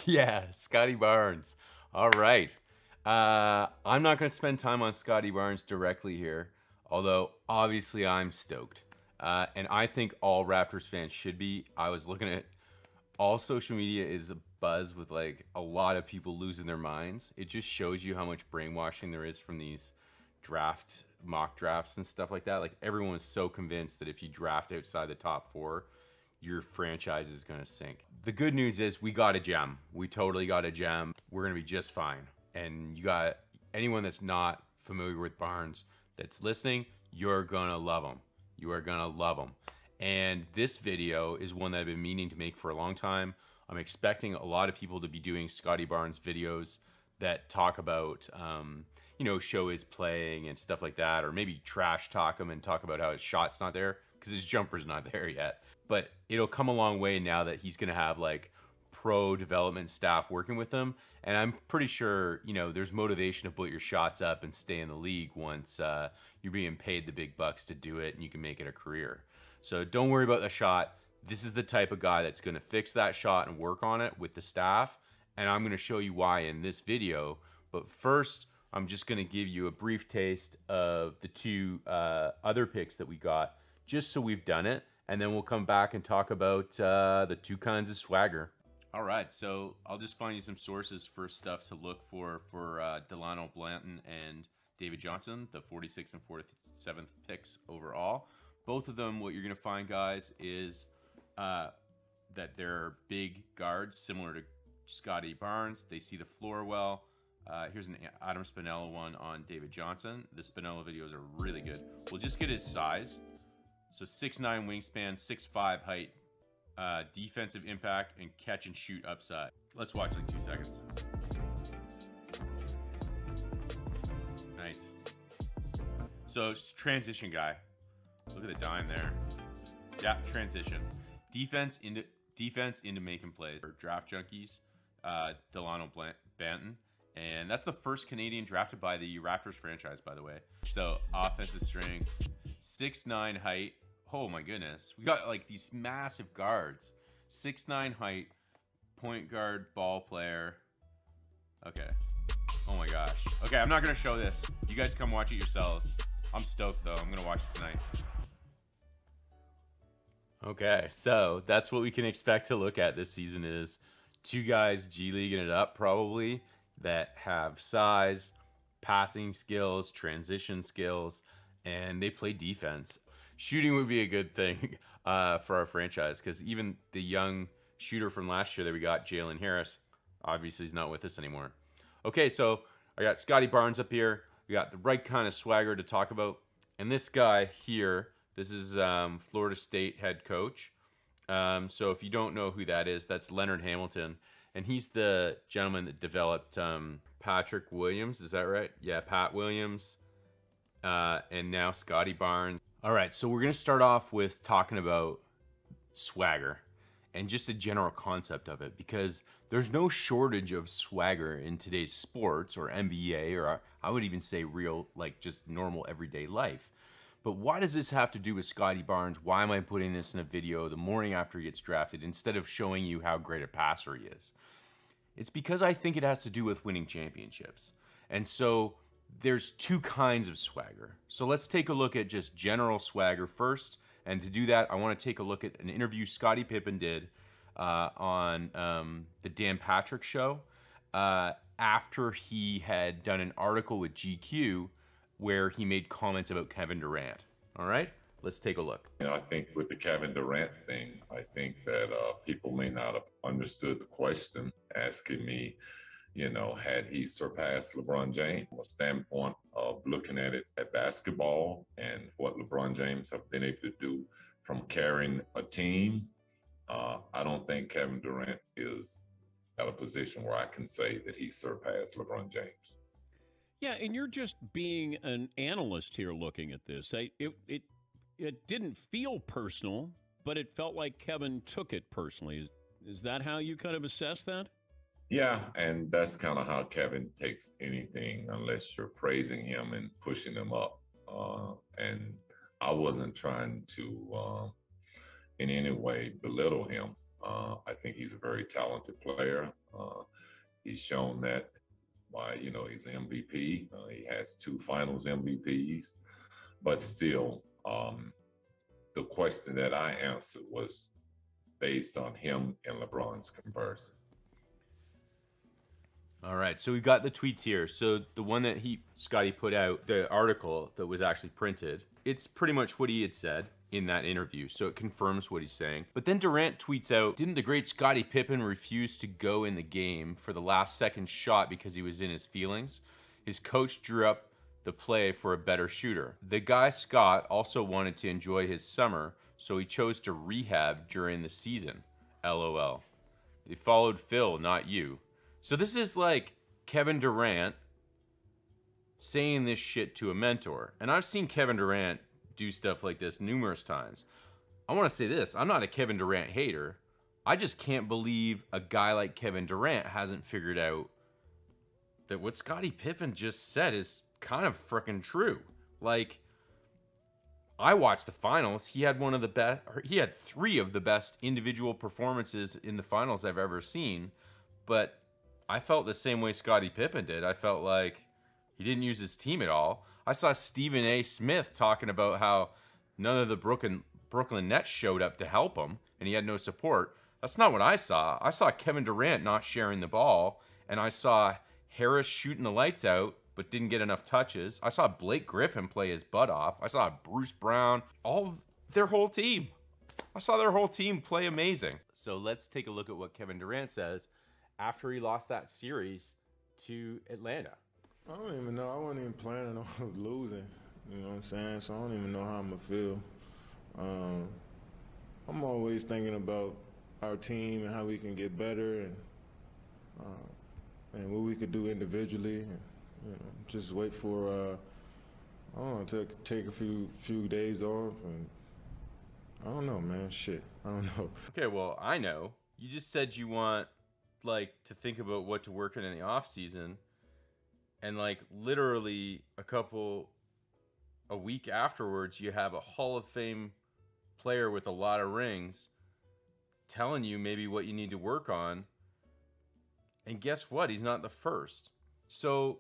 Yeah, Scottie Barnes. All right. I'm not going to spend time on Scottie Barnes directly here, although obviously I'm stoked. And I think all Raptors fans should be. I was looking at all social media is a buzz with like a lot of people losing their minds. It just shows you how much brainwashing there is from these mock drafts and stuff like that. Like everyone is so convinced that if you draft outside the top four, your franchise is going to sink. The good news is we got a gem. We totally got a gem. We're going to be just fine. And you got anyone that's not familiar with Barnes that's listening, you're going to love him. You are going to love him. And this video is one that I've been meaning to make for a long time. I'm expecting a lot of people to be doing Scottie Barnes videos that talk about, show his playing and stuff like that, or maybe trash talk him and talk about how his shot's not there because his jumper's not there yet. But it'll come a long way now that he's going to have like pro development staff working with him. And I'm pretty sure, there's motivation to put your shots up and stay in the league once you're being paid the big bucks to do it and you can make it a career. So don't worry about the shot. This is the type of guy that's going to fix that shot and work on it with the staff. And I'm going to show you why in this video. But first, I'm just going to give you a brief taste of the two other picks that we got, just so we've done it. And then we'll come back and talk about the two kinds of swagger. All right, so I'll just find you some sources for stuff to look for Delano Blanton and David Johnson, the 46th and 47th picks overall. Both of them, what you're going to find, guys, is that they're big guards, similar to Scottie Barnes. They see the floor well. Here's an Adam Spinella one on David Johnson. The Spinella videos are really good. We'll just get his size. So 6'9" wingspan, 6'5" height, defensive impact, and catch and shoot upside. Let's watch like 2 seconds. Nice. So transition guy. Look at the dime there. Yeah, transition. Defense into making plays. For draft junkies, Delano Banton. And that's the first Canadian drafted by the Raptors franchise, by the way. So offensive strength, 6'9" height. Oh my goodness. We got like these massive guards. 6'9" height, point guard, ball player. Okay. Oh my gosh. Okay, I'm not going to show this. You guys come watch it yourselves. I'm stoked though. I'm going to watch it tonight. Okay, so that's what we can expect to look at this season is two guys G-Leaguing it up probably that have size, passing skills, transition skills, and they play defense. Shooting would be a good thing for our franchise because even the young shooter from last year that we got, Jalen Harris, obviously he's not with us anymore. Okay, so I got Scottie Barnes up here. We got the right kind of swagger to talk about. And this guy here, this is Florida State head coach. So if you don't know who that is, that's Leonard Hamilton. And he's the gentleman that developed Patrick Williams. Is that right? Yeah, Pat Williams. And now Scottie Barnes. All right, so we're going to start off with talking about swagger and just the general concept of it, because there's no shortage of swagger in today's sports or NBA, or I would even say real, like just normal everyday life. But why does this have to do with Scottie Barnes? Why am I putting this in a video the morning after he gets drafted instead of showing you how great a passer he is? It's because I think it has to do with winning championships. And so there's two kinds of swagger. So let's take a look at just general swagger first. And to do that, I want to take a look at an interview Scottie Pippen did on the Dan Patrick Show after he had done an article with GQ where he made comments about Kevin Durant. All right, let's take a look. I think with the Kevin Durant thing, I think that people may not have understood the question asking me, had he surpassed LeBron James? From a standpoint of looking at it at basketball and what LeBron James have been able to do from carrying a team, I don't think Kevin Durant is at a position where I can say that he surpassed LeBron James. Yeah, and you're just being an analyst here looking at this. It didn't feel personal, but it felt like Kevin took it personally. Is that how you kind of assess that? Yeah, and that's kind of how Kevin takes anything, unless you're praising him and pushing him up. And I wasn't trying to in any way belittle him. I think he's a very talented player. He's shown that by, he's an MVP. He has 2 finals MVPs. But still, the question that I answered was based on him and LeBron's comparison. All right, so we got the tweets here. So the one that Scottie put out, the article that was actually printed, it's pretty much what he had said in that interview, so it confirms what he's saying. But then Durant tweets out, didn't the great Scottie Pippen refuse to go in the game for the last second shot because he was in his feelings? His coach drew up the play for a better shooter. The guy Scott also wanted to enjoy his summer, so he chose to rehab during the season. LOL. They followed Phil, not you. So this is like Kevin Durant saying this shit to a mentor. And I've seen Kevin Durant do stuff like this numerous times. I want to say this. I'm not a Kevin Durant hater. I just can't believe a guy like Kevin Durant hasn't figured out that what Scottie Pippen just said is kind of freaking true. Like, I watched the finals. He had he had 3 of the best individual performances in the finals I've ever seen. But I felt the same way Scottie Pippen did. I felt like he didn't use his team at all. I saw Stephen A. Smith talking about how none of the Brooklyn Nets showed up to help him, and he had no support. That's not what I saw. I saw Kevin Durant not sharing the ball, and I saw Harris shooting the lights out, but didn't get enough touches. I saw Blake Griffin play his butt off. I saw Bruce Brown, their whole team. I saw their whole team play amazing. So let's take a look at what Kevin Durant says after he lost that series to Atlanta. I don't even know. I wasn't even planning on losing. You know what I'm saying? So I don't even know how I'm going to feel. I'm always thinking about our team and how we can get better and what we could do individually. And, just wait for, I don't know, to take a few days off. And I don't know, man. Shit. I don't know. Okay, well, I know. You just said you want, to think about what to work in the off season. And literally a week afterwards, you have a Hall of Fame player with a lot of rings telling you maybe what you need to work on. And guess what? He's not the first. So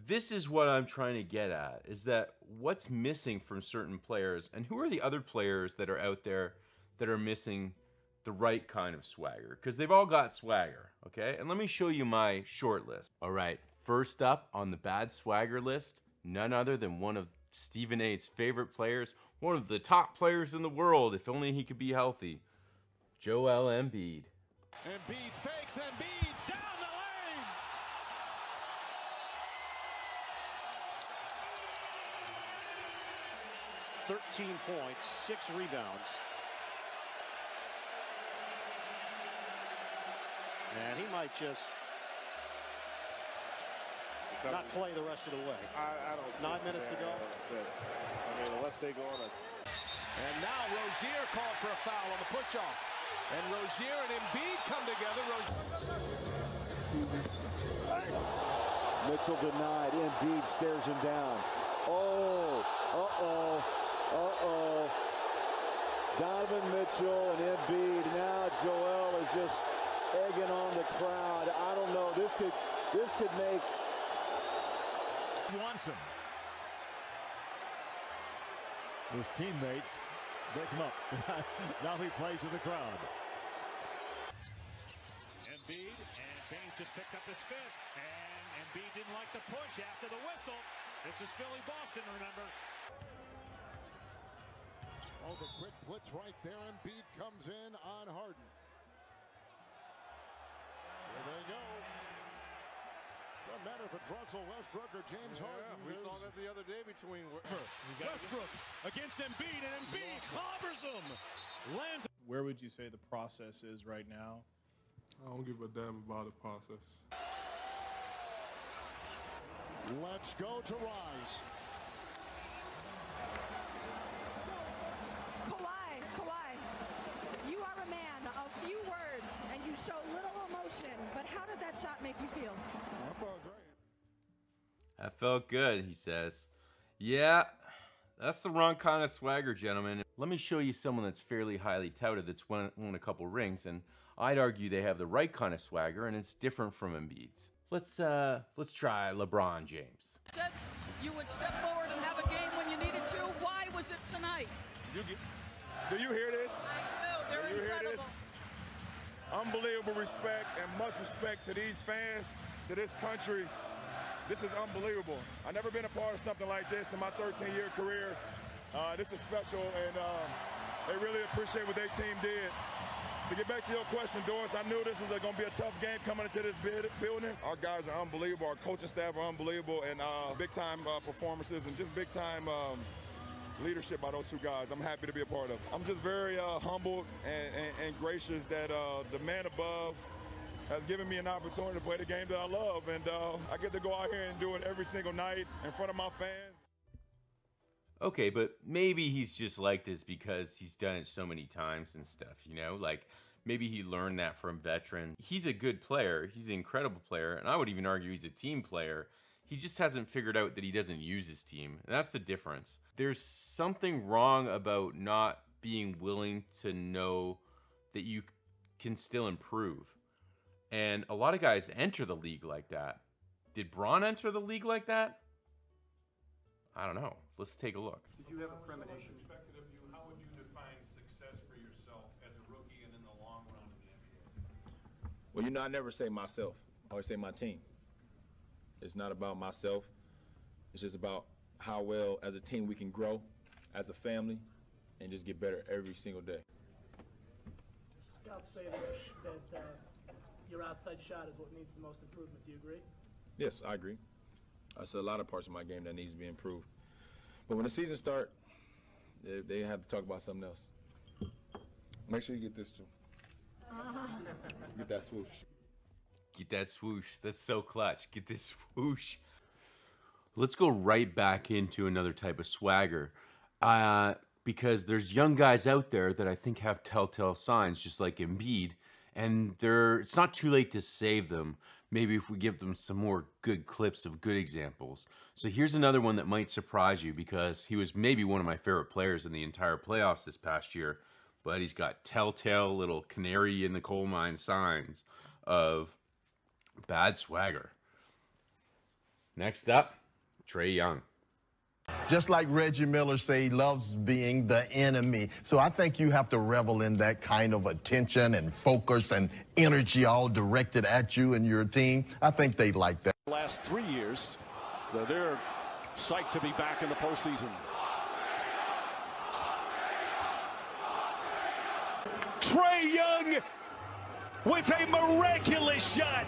this is what I'm trying to get at, is that what's missing from certain players, and who are the other players that are out there that are missing the right kind of swagger? Because they've all got swagger, okay? And let me show you my short list. All right. First up on the bad swagger list, none other than one of Stephen A's favorite players, one of the top players in the world, if only he could be healthy, Joel Embiid. Embiid fakes, Embiid down the lane. 13 points, 6 rebounds. And he might just not play the rest of the way. I don't. 9 minutes to go. I mean, unless they go on a. And now Rozier called for a foul on the push-off. And Rozier and Embiid come together. Mitchell denied. Embiid stares him down. Oh, Donovan Mitchell and Embiid. Now Joel is just egging on the crowd. I don't know. This could make. He wants him. His teammates break him up. Now he plays in the crowd. Embiid and Baines just picked up his 5th. And Embiid didn't like the push after the whistle. This is Philly-Boston, remember. Oh, the quick blitz right there. Embiid comes in on Harden. Here they go. Doesn't matter if it's Russell Westbrook or James Harden. We saw that the other day between Westbrook against Embiid, and Embiid clobbers him. Lands. Where would you say the process is right now? I don't give a damn about the process. Let's go to Rise. Kawhi, you are a man of few words, and you show little emotion, but how did that shot make you feel? That felt great. That felt good, he says. Yeah, That's the wrong kind of swagger, gentlemen. Let me show you someone that's fairly highly touted that's won a couple rings, and I'd argue they have the right kind of swagger, and it's different from Embiid's. Let's try LeBron James. Said you would step forward and have a game when you needed to. Why was it tonight? Do you hear this? No, they're incredible. Unbelievable respect and much respect to these fans, to this country. This is unbelievable. I've never been a part of something like this in my 13-year career. This is special, and they really appreciate what their team did. To get back to your question, Doris, I knew this was going to be a tough game coming into this building. Our guys are unbelievable. Our coaching staff are unbelievable, and big-time performances and just big-time leadership by those two guys. I'm happy to be a part of it. I'm just very humbled and gracious that the man above has given me an opportunity to play the game that I love, and I get to go out here and do it every single night in front of my fans. Okay, but maybe he's just like this because he's done it so many times and stuff, you know? Like, maybe he learned that from veterans. He's a good player. He's an incredible player, and I would even argue he's a team player. He just hasn't figured out that he doesn't use his team, and that's the difference. There's something wrong about not being willing to know that you can still improve. And a lot of guys enter the league like that. Did Bron enter the league like that? I don't know. Let's take a look. Did you have a premonition? How would you define success for yourself as a rookie and in the long run in the NBA? Well, you know, I never say myself. I always say my team. It's not about myself. It's just about how well, as a team, we can grow as a family and just get better every single day. Scouts say that your outside shot is what needs the most improvement. Do you agree? Yes, I agree. There's a lot of parts of my game that needs to be improved. But when the season starts, they have to talk about something else. Make sure you get this too. Get that swoosh. Get that swoosh. That's so clutch. Get this swoosh. Let's go right back into another type of swagger. Because there's young guys out there that I think have telltale signs, just like Embiid, and it's not too late to save them. Maybe if we give them some more good clips of good examples. So here's another one that might surprise you because he was maybe one of my favorite players in the entire playoffs this past year, but he's got telltale little canary in the coal mine signs of bad swagger. Next up, Trae Young. Just like Reggie Miller say, he loves being the enemy. So I think you have to revel in that kind of attention and focus and energy all directed at you and your team. I think they like that. Last 3 years, they're psyched to be back in the postseason. Trae Young with a miraculous shot.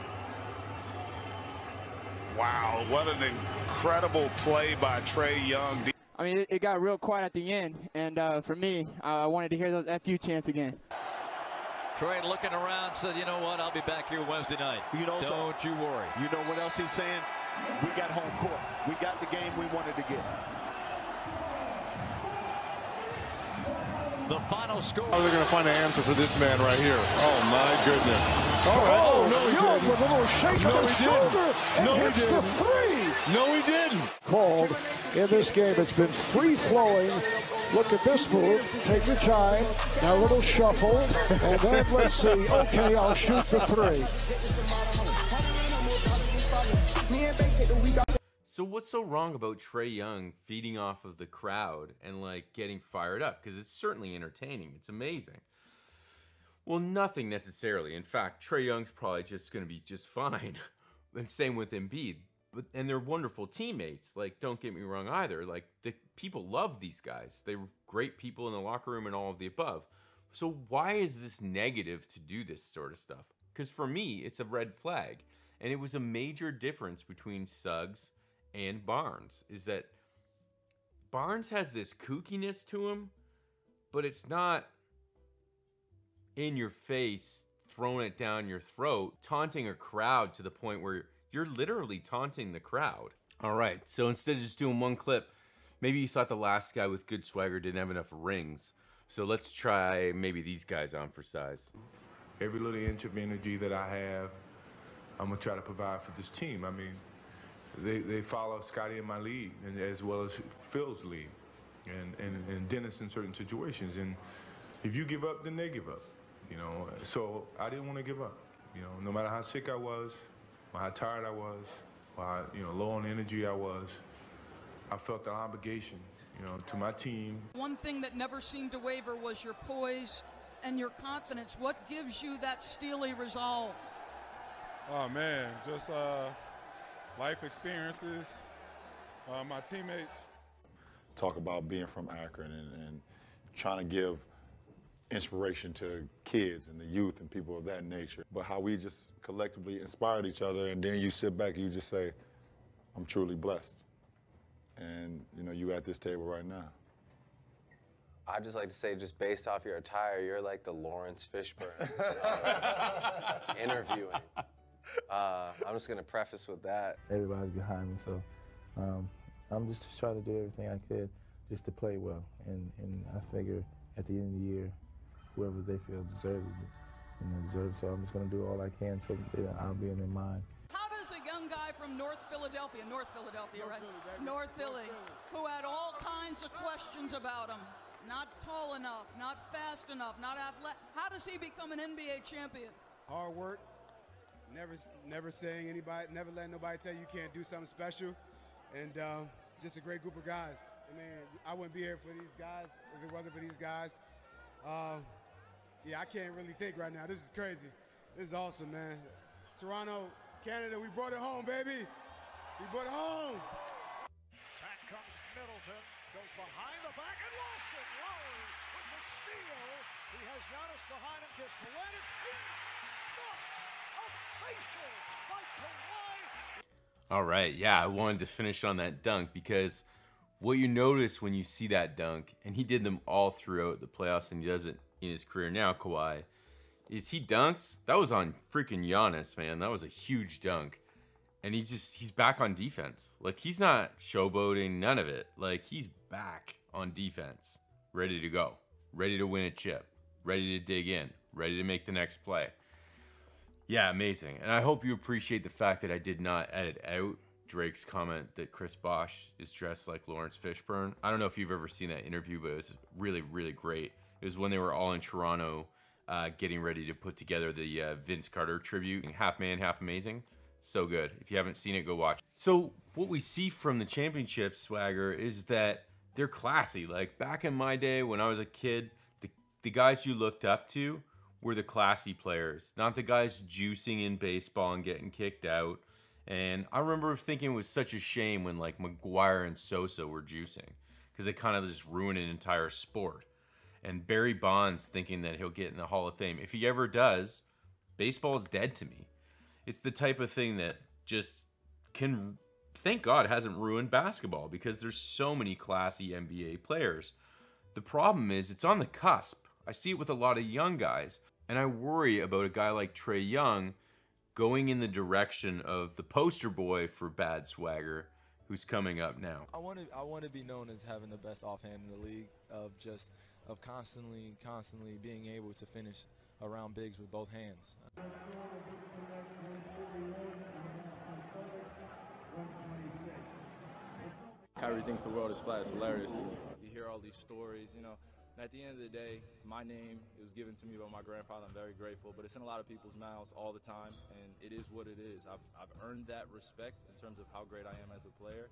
Wow, what an incredible play by Trae Young. I mean, it got real quiet at the end, and for me, I wanted to hear those FU chants again. Trae looking around said, you know what, I'll be back here Wednesday night. You know, don't you worry. You know what else he's saying? We got home court. We got the game we wanted to get. The final score. Oh, they're going to find an answer for this man right here. Oh, my goodness. Oh, no, Young with a little shake of the shoulder and hits the three. No, he didn't. Called in this game. It's been free-flowing. Look at this move. Take your time. Now a little shuffle. And then let's see. Okay, I'll shoot the three. So what's so wrong about Trae Young feeding off of the crowd and like getting fired up? Because it's certainly entertaining. It's amazing. Well, nothing necessarily. In fact, Trae Young's probably just going to be just fine. And same with Embiid. And they're wonderful teammates. Like, don't get me wrong either. Like, the people love these guys. They were great people in the locker room and all of the above. So why is this negative to do this sort of stuff? Because for me, it's a red flag. And it was a major difference between Suggs and Barnes, is that Barnes has this kookiness to him, but it's not in your face, throwing it down your throat, taunting a crowd to the point where you're literally taunting the crowd. All right, so instead of just doing one clip, maybe you thought the last guy with good swagger didn't have enough rings. So let's try maybe these guys on for size. Every little inch of energy that I have, I'm gonna try to provide for this team. I mean, they follow Scottie in my lead, and as well as Phil's lead. and Dennis in certain situations. And if you give up, then they give up. You know, so I didn't want to give up. You know, no matter how sick I was, or how tired I was, or how, low on energy I was, I felt the obligation, to my team. One thing that never seemed to waver was your poise and your confidence. What gives you that steely resolve? Oh man, just life experiences, my teammates. Talk about being from Akron and trying to give inspiration to kids and the youth and people of that nature. But how we just collectively inspired each other, and then you sit back and you just say, I'm truly blessed. And, you at this table right now. I'd just like to say, just based off your attire, you're like the Lawrence Fishburne interviewing. I'm just going to preface with that. Everybody's behind me, so I'm just trying to do everything I could just to play well. And I figure at the end of the year, whoever they feel deserves it, deserves it. So I'm just going to do all I can so I'll be in their mind. How does a young guy from North Philadelphia, right? North Philly, who had all kinds of questions about him, not tall enough, not fast enough, not athletic, how does he become an NBA champion? Hard work, never saying anybody, never letting nobody tell you you can't do something special, and just a great group of guys. I mean, I wouldn't be here for these guys if it wasn't for these guys. Yeah, I can't really think right now. This is crazy. This is awesome, man. Toronto, Canada, we brought it home, baby. We brought it home. Back comes Middleton, goes behind the back and lost it. Lowry with the steal. He has Giannis behind him, gets to let it. He's stuck. A facial by Kawhi. All right, yeah, I wanted to finish on that dunk because what you notice when you see that dunk, and he did them all throughout the playoffs and he does it in his career now, Kawhi, is he dunks. That was on freaking Giannis, man. That was a huge dunk. And he's back on defense. Like, he's not showboating, none of it. Like, he's back on defense, ready to go, ready to win a chip, ready to dig in, ready to make the next play. Yeah, amazing. And I hope you appreciate the fact that I did not edit out Drake's comment that Chris Bosh is dressed like Lawrence Fishburne. I don't know if you've ever seen that interview, but it was really, really great. It was when they were all in Toronto getting ready to put together the Vince Carter tribute. Half man, half amazing. So good. If you haven't seen it, go watch. So what we see from the championship, Swagger, is that they're classy. Like, back in my day when I was a kid, the guys you looked up to were the classy players, not the guys juicing in baseball and getting kicked out. And I remember thinking it was such a shame when, like, McGuire and Sosa were juicing, because they kind of just ruined an entire sport. And Barry Bonds thinking that he'll get in the Hall of Fame. If he ever does, baseball's dead to me. It's the type of thing that just can, thank God, hasn't ruined basketball, because there's so many classy NBA players. The problem is it's on the cusp. I see it with a lot of young guys, and I worry about a guy like Trae Young going in the direction of the poster boy for bad swagger who's coming up now. I want to be known as having the best offhand in the league, of constantly being able to finish around bigs with both hands. Kyrie thinks the world is flat. It's hilarious to me. You hear all these stories, At the end of the day, my name, it was given to me by my grandfather. I'm very grateful, but it's in a lot of people's mouths all the time, and it is what it is. I've earned that respect in terms of how great I am as a player.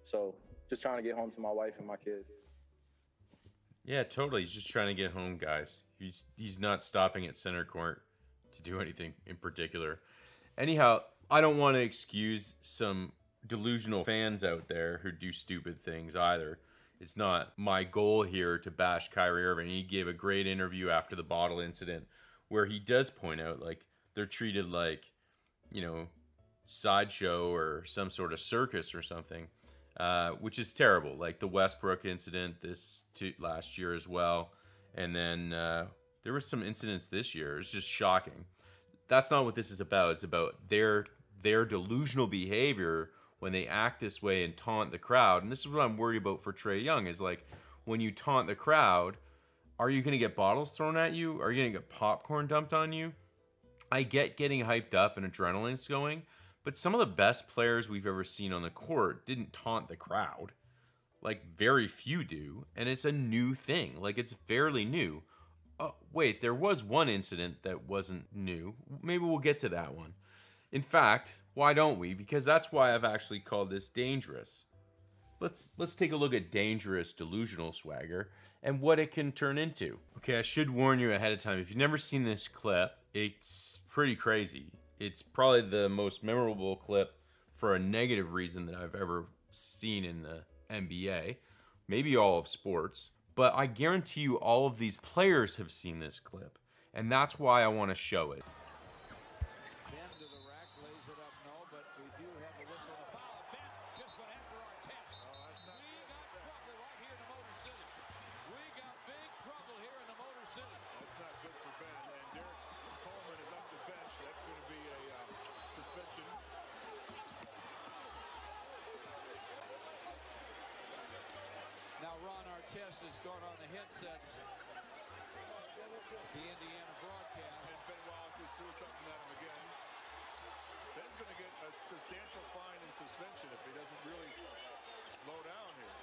So, just trying to get home to my wife and my kids. Yeah, totally. He's just trying to get home, guys. He's not stopping at center court to do anything in particular. Anyhow, I don't want to excuse some delusional fans out there who do stupid things either. It's not my goal here to bash Kyrie Irving. He gave a great interview after the bottle incident where he does point out, like, they're treated like, sideshow or some sort of circus or something, which is terrible. Like the Westbrook incident last year as well. And then there were some incidents this year. It's just shocking. That's not what this is about. It's about their delusional behavior when they act this way and taunt the crowd. And this is what I'm worried about for Trae Young, is like, when you taunt the crowd, are you going to get bottles thrown at you? Are you going to get popcorn dumped on you? I get getting hyped up and adrenaline's going, but some of the best players we've ever seen on the court didn't taunt the crowd. Like, very few do, and it's a new thing. Like, it's fairly new. Wait, there was one incident that wasn't new. Maybe we'll get to that one. In fact, why don't we? Because that's why I've actually called this dangerous. Let's take a look at dangerous delusional swagger and what it can turn into. Okay, I should warn you ahead of time. If you've never seen this clip, it's pretty crazy. It's probably the most memorable clip for a negative reason that I've ever seen in the NBA, maybe all of sports. But I guarantee you all of these players have seen this clip, and that's why I want to show it. Now Ron Artest has gone on the headsets. The Indiana broadcast. And Ben Wallace has threw something at him again. Ben's going to get a substantial fine and suspension if he doesn't really slow down here.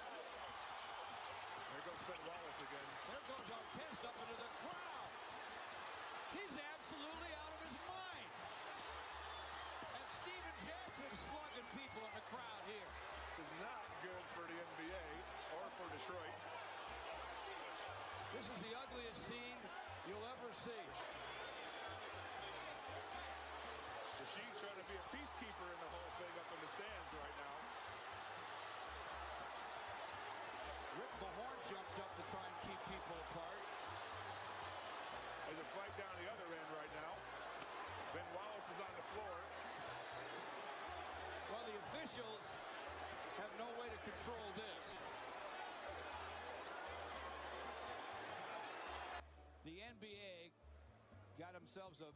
There goes Ben Wallace again. There goes Artest up into the crowd. He's absolutely out of his mind. And Steven Jackson slugging people in the crowd here. This is not good for the NBA or for Detroit. This is the ugliest scene you'll ever see. She's trying to be a peacekeeper in the whole thing up in the stands right now. Rick Mahorn jumped up to try and keep people apart. There's a fight down the other end right now. Ben Wallace is on the floor. Well, the officials have no way to control this. The NBA got themselves a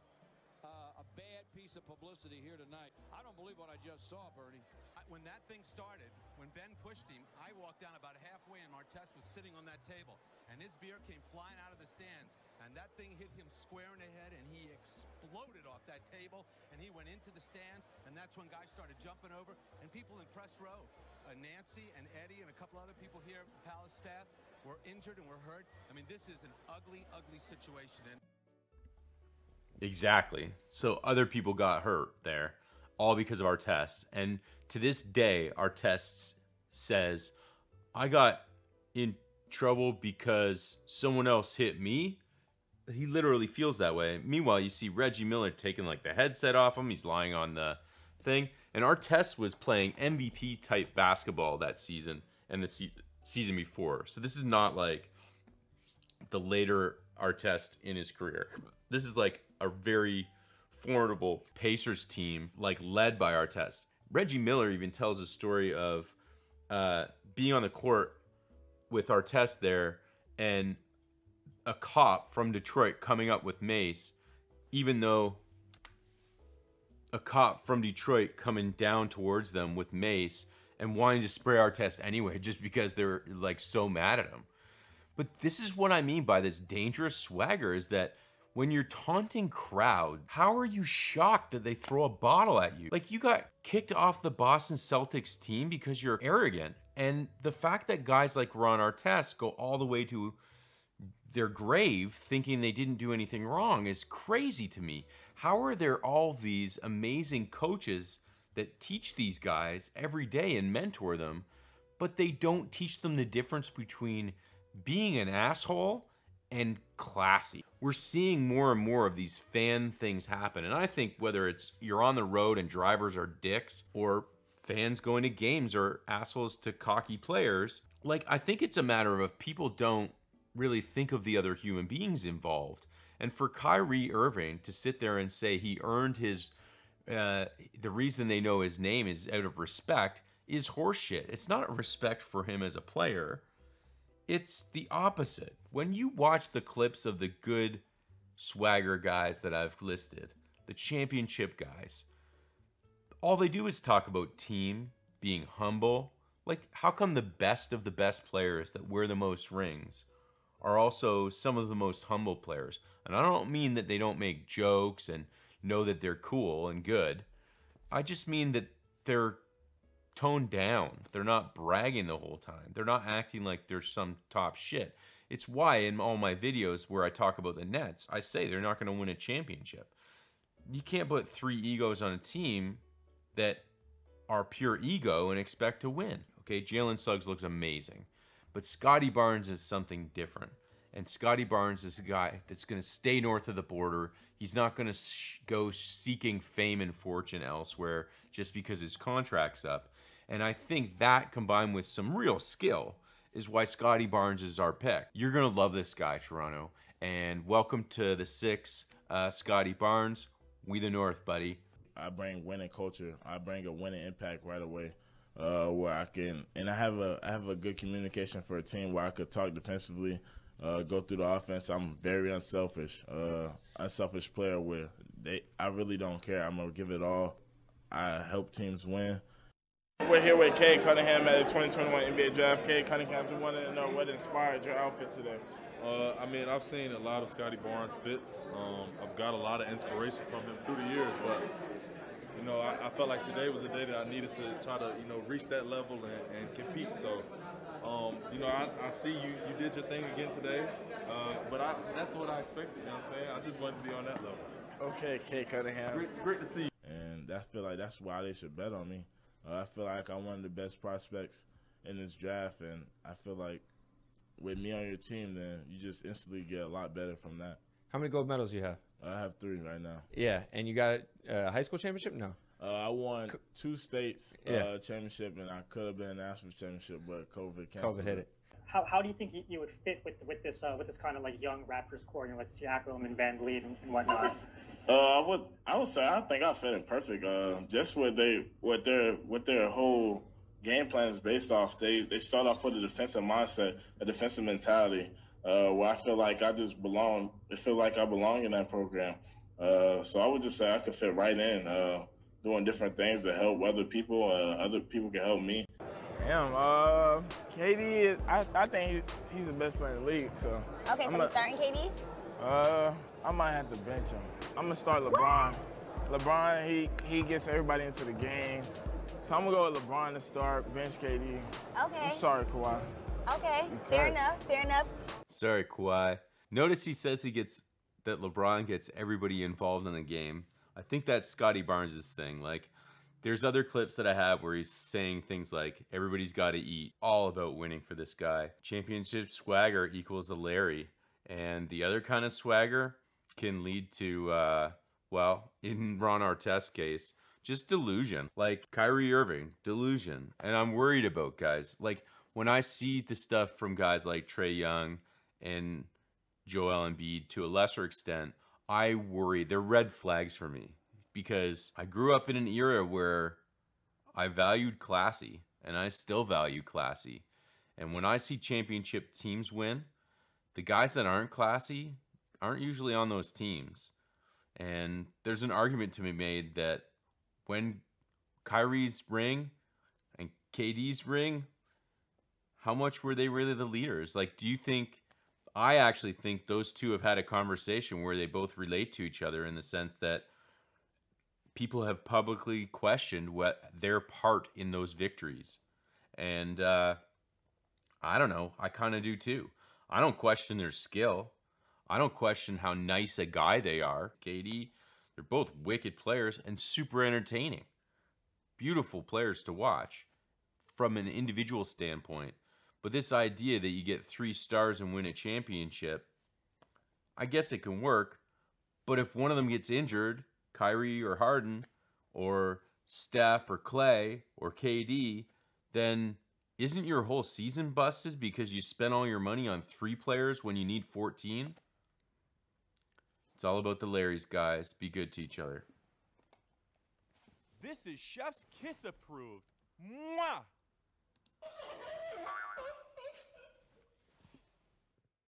bad piece of publicity here tonight. I don't believe what I just saw, Bernie. When that thing started, when Ben pushed him, I walked down about halfway and Artest was sitting on that table. And his beer came flying out of the stands. And that thing hit him square in the head and he exploded off that table. And he went into the stands. And that's when guys started jumping over. And people in press row, Nancy and Eddie and a couple other people here, Palace staff, were injured and were hurt. I mean, this is an ugly, ugly situation. And Exactly. So other people got hurt there, all because of Artest. And to this day, Artest says, I got in trouble because someone else hit me. He literally feels that way. Meanwhile, you see Reggie Miller taking like the headset off him. He's lying on the thing. And Artest was playing MVP type basketball that season and the season before. So this is not like the later Artest in his career. This is like a very formidable Pacers team, like led by Artest. Reggie Miller even tells a story of being on the court with Artest there and a cop from Detroit coming up with mace, even though a cop from Detroit coming down towards them with mace and wanting to spray Artest anyway, just because they're like so mad at him. But this is what I mean by this dangerous swagger, is that when you're taunting crowd, how are you shocked that they throw a bottle at you? Like, you got kicked off the Boston Celtics team because you're arrogant. And the fact that guys like Ron Artest go all the way to their grave thinking they didn't do anything wrong is crazy to me. How are there all these amazing coaches that teach these guys every day and mentor them, but they don't teach them the difference between being an asshole and classy? We're seeing more and more of these fan things happen. And I think whether it's you're on the road and drivers are dicks, or fans going to games are assholes to cocky players, like, I think it's a matter of people don't really think of the other human beings involved. And for Kyrie Irving to sit there and say he earned his, the reason they know his name is out of respect, is horseshit. It's not respect for him as a player. It's the opposite. When you watch the clips of the good swagger guys that I've listed, the championship guys, all they do is talk about team, being humble. Like, how come the best of the best players that wear the most rings are also some of the most humble players? And I don't mean that they don't make jokes and know that they're cool and good. I just mean that they're toned down. They're not bragging the whole time. They're not acting like they're some top shit. It's why in all my videos where I talk about the Nets, I say they're not going to win a championship. You can't put 3 egos on a team that are pure ego and expect to win. Okay, Jalen Suggs looks amazing. But Scottie Barnes is something different. And Scottie Barnes is a guy that's going to stay north of the border. He's not going to go seeking fame and fortune elsewhere just because his contract's up. And I think that, combined with some real skill, is why Scottie Barnes is our pick. You're going to love this guy, Toronto. And welcome to the 6, Scottie Barnes. We the North, buddy. I bring winning culture. I bring a winning impact right away. Where I can, and I have a good communication for a team where I could talk defensively, go through the offense. I'm very unselfish player where I really don't care. I'm gonna give it all. I help teams win. We're here with Cade Cunningham at the 2021 NBA Draft. Cade Cunningham, we wanted to know what inspired your outfit today. I mean, I've seen a lot of Scottie Barnes fits. I've got a lot of inspiration from him through the years, but you know, I felt like today was a day that I needed to try to, you know, reach that level and compete. So, you know, I see you did your thing again today, but that's what I expected, you know what I'm saying? I just wanted to be on that level. Okay, Cade Cunningham. Great to see you. And I feel like that's why they should bet on me. I feel like I'm one of the best prospects in this draft, and I feel like with me on your team, then you just instantly get a lot better from that. How many gold medals do you have? I have 3 right now. Yeah, and you got a high school championship? No. I won 2 states championship, and I could have been a national championship, but COVID canceled. COVID hit it. How do you think you would fit with this kind of like young Raptors core, you know, like Siakam and Van Vliet and whatnot? I would say I think I fit in perfect. Just what their whole game plan is based off. They start off with a defensive mindset, a defensive mentality, where I feel like I just belong. I feel like I belong in that program. So I would just say I could fit right in, doing different things to help other people. Other people can help me. Damn, KD is. I think he's the best player in the league. So. Okay, so you're starting KD? I might have to bench him. I'm gonna start LeBron. LeBron, he gets everybody into the game. So I'm gonna go with LeBron to start, bench KD. Okay. I'm sorry, Kawhi. Okay, fair enough. Sorry, Kawhi. Notice he says that LeBron gets everybody involved in the game. I think that's Scottie Barnes' thing. Like, there's other clips that I have where he's saying things like, everybody's got to eat. All about winning for this guy. Championship swagger equals a Larry. And the other kind of swagger can lead to, well, in Ron Artest's case, just delusion. Like Kyrie Irving, delusion. And I'm worried about guys. Like, when I see the stuff from guys like Trae Young and Joel Embiid to a lesser extent, I worry. They're red flags for me. Because I grew up in an era where I valued classy, and I still value classy. And when I see championship teams win, the guys that aren't classy aren't usually on those teams. And there's an argument to be made that when Kyrie's ring and KD's ring, how much were they really the leaders? Like, do you think, I actually think those two have had a conversation where they both relate to each other in the sense that people have publicly questioned what their part in those victories. And I don't know, I kind of do too. I don't question their skill. I don't question how nice a guy they are. KD, they're both wicked players and super entertaining. Beautiful players to watch from an individual standpoint. But this idea that you get 3 stars and win a championship, I guess it can work. But if one of them gets injured, Kyrie or Harden or Steph or Clay or KD, then isn't your whole season busted because you spent all your money on 3 players when you need 14? It's all about the Larrys, guys. Be good to each other. This is Chef's Kiss approved. Mwah!